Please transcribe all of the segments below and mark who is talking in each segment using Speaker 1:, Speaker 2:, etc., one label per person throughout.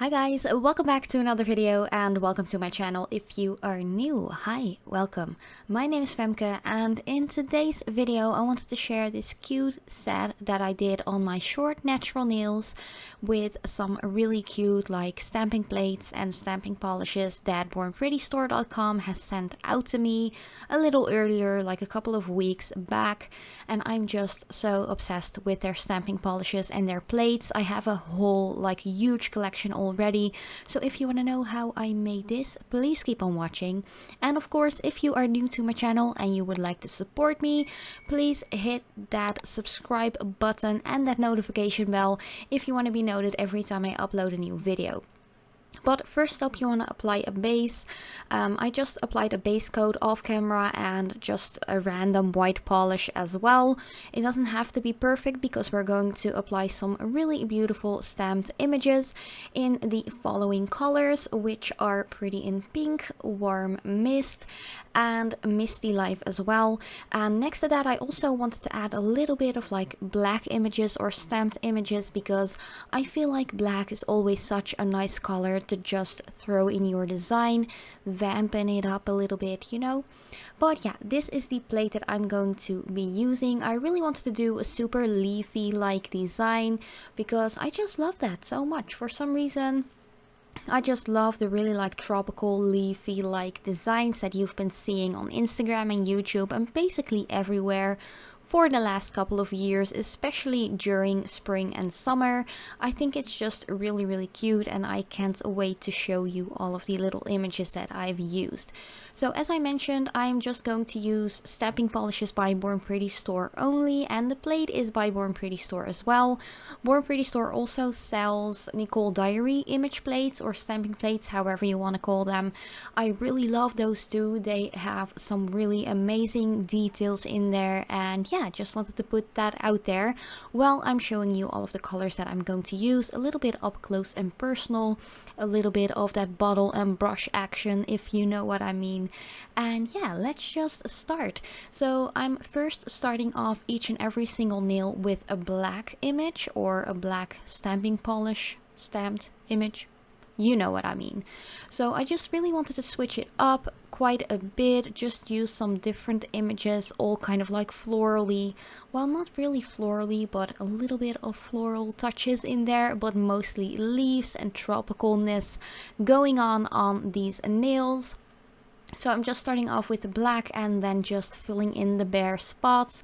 Speaker 1: Hi guys, welcome back to another video and welcome to my channel. If you are new, hi, welcome. My name is Femke and in today's video I wanted to share this cute set that I did on my short natural nails with some really cute like stamping plates and stamping polishes that bornprettystore.com has sent out to me a little earlier, like a couple of weeks back, and I'm just so obsessed with their stamping polishes and their plates. I have a whole like huge collection already, so if you want to know how I made this, please keep on watching. And of course, if you are new to my channel and you would like to support me, please hit that subscribe button and that notification bell if you want to be noted every time I upload a new video. But first up, you want to apply a base. I just applied a base coat off camera and just a random white polish as well. It doesn't have to be perfect because we're going to apply some really beautiful stamped images in the following colors, which are pretty in pink, warm mist, and misty life as well. And next to that, I also wanted to add a little bit of like black images or stamped images because I feel like black is always such a nice color to just throw in your design, vamping it up a little bit, you know. But yeah, this is the plate that I'm going to be using. I really wanted to do a super leafy like design because I just love that so much. For some reason I just love the really like tropical leafy like designs that you've been seeing on Instagram and YouTube and basically everywhere for the last couple of years, especially during spring and summer. I think it's just really cute and I can't wait to show you all of the little images that I've used. So as I mentioned, I'm just going to use stamping polishes by Born Pretty Store only, and the plate is by Born Pretty Store as well. Born Pretty Store also sells Nicole Diary image plates or stamping plates, however you want to call them. I really love those too. They have some really amazing details in there, and yeah, just wanted to put that out there while I'm showing you all of the colors that I'm going to use, a little bit up close and personal, a little bit of that bottle and brush action, if you know what I mean. And yeah, let's just start. So I'm first starting off each and every single nail with a black image or a black stamping polish stamped image. You know what I mean. So I just really wanted to switch it up quite a bit, just use some different images, all kind of like florally, well, not really florally, but a little bit of floral touches in there, but mostly leaves and tropicalness going on these nails. So I'm just starting off with the black and then just filling in the bare spots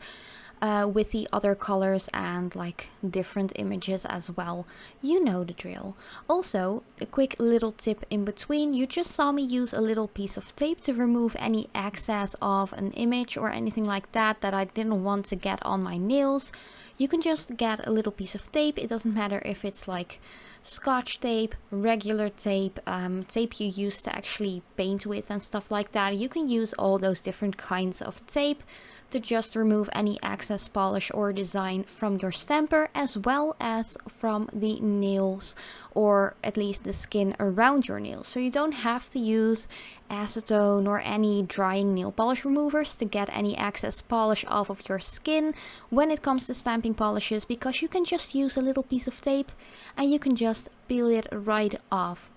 Speaker 1: with the other colors and like different images as well. You know the drill. Also, a quick little tip in between, you just saw me use a little piece of tape to remove any excess of an image or anything like that that I didn't want to get on my nails. You can just get a little piece of tape. It doesn't matter if it's like scotch tape, regular tape, tape you use to actually paint with and stuff like that. You can use all those different kinds of tape to just remove any excess polish or design from your stamper as well as from the nails, or at least the skin around your nails. So you don't have to use acetone or any drying nail polish removers to get any excess polish off of your skin when it comes to stamping polishes, because you can just use a little piece of tape and you can just peel it right off.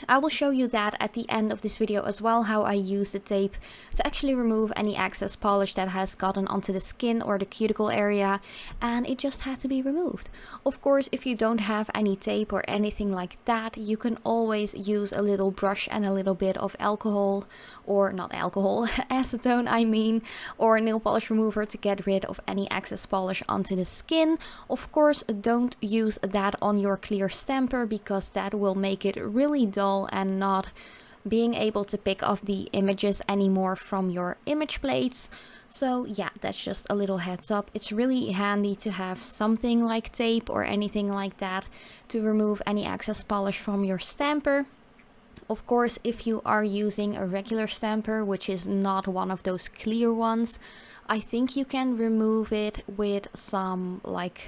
Speaker 1: I will show you that at the end of this video as well, how I use the tape to actually remove any excess polish that has gotten onto the skin or the cuticle area, and it just had to be removed. Of course, if you don't have any tape or anything like that, you can always use a little brush and a little bit of alcohol, or not alcohol, acetone I mean, or a nail polish remover to get rid of any excess polish onto the skin. Of course, don't use that on your clear stamper because that will make it really dull and not being able to pick off the images anymore from your image plates. So yeah, that's just a little heads up. It's really handy to have something like tape or anything like that to remove any excess polish from your stamper. Of course, if you are using a regular stamper, which is not one of those clear ones, I think you can remove it with some like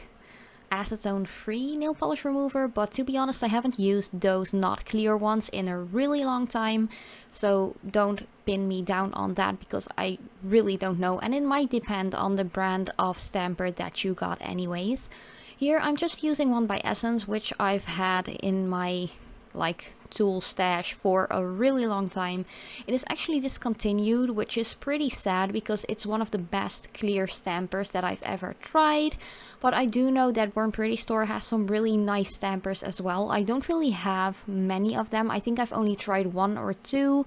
Speaker 1: acetone free nail polish remover, but to be honest, I haven't used those not clear ones in a really long time, so don't pin me down on that because I really don't know, and it might depend on the brand of stamper that you got anyways. Here I'm just using one by Essence, which I've had in my like tool stash for a really long time. It is actually discontinued, which is pretty sad because it's one of the best clear stampers that I've ever tried. But I do know that Born Pretty store has some really nice stampers as well. I don't really have many of them. I think I've only tried 1 or 2.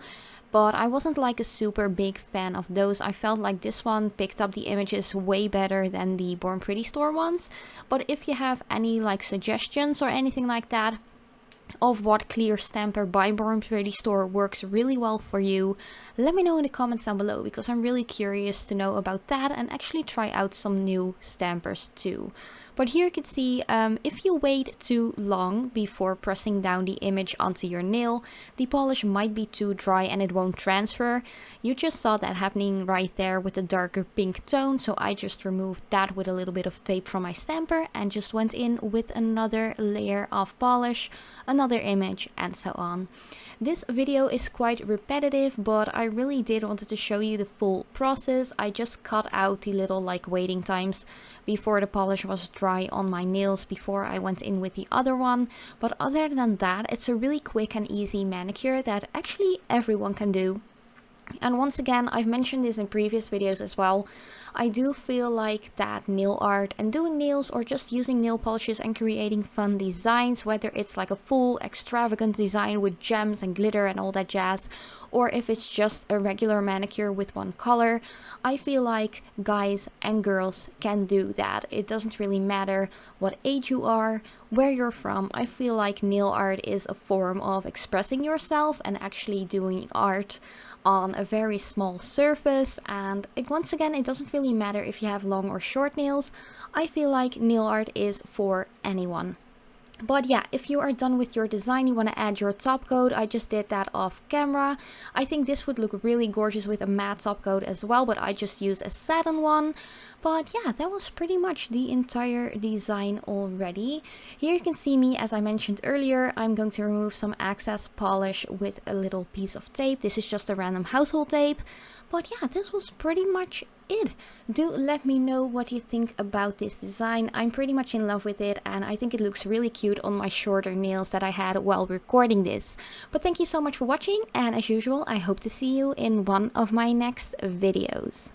Speaker 1: But I wasn't like a super big fan of those. I felt like this one picked up the images way better than the Born Pretty store ones. But if you have any like suggestions or anything like that of what clear stamper by Born Pretty store works really well for you, let me know in the comments down below, because I'm really curious to know about that and actually try out some new stampers too. But here you can see if you wait too long before pressing down the image onto your nail, the polish might be too dry and it won't transfer. You just saw that happening right there with the darker pink tone, so I just removed that with a little bit of tape from my stamper and just went in with another layer of polish, another image, and so on. This video is quite repetitive, but I really did wanted to show you the full process. I just cut out the little like waiting times before the polish was dry on my nails before I went in with the other one. But other than that, it's a really quick and easy manicure that actually everyone can do. And once again, I've mentioned this in previous videos as well, I do feel like that nail art and doing nails or just using nail polishes and creating fun designs, whether it's like a full extravagant design with gems and glitter and all that jazz, or if it's just a regular manicure with one color, I feel like guys and girls can do that. It doesn't really matter what age you are, where you're from. I feel like nail art is a form of expressing yourself and actually doing art on a very small surface. And once again, it doesn't really matter if you have long or short nails. I feel like nail art is for anyone. But yeah, if you are done with your design, you want to add your top coat. I just did that off camera. I think this would look really gorgeous with a matte top coat as well, but I just used a satin one. But yeah, that was pretty much the entire design already. Here you can see me, as I mentioned earlier, I'm going to remove some excess polish with a little piece of tape. This is just a random household tape. But yeah, this was pretty much it. Do let me know what you think about this design. I'm pretty much in love with it, and I think it looks really cute on my shorter nails that I had while recording this. But thank you so much for watching, and as usual, I hope to see you in one of my next videos.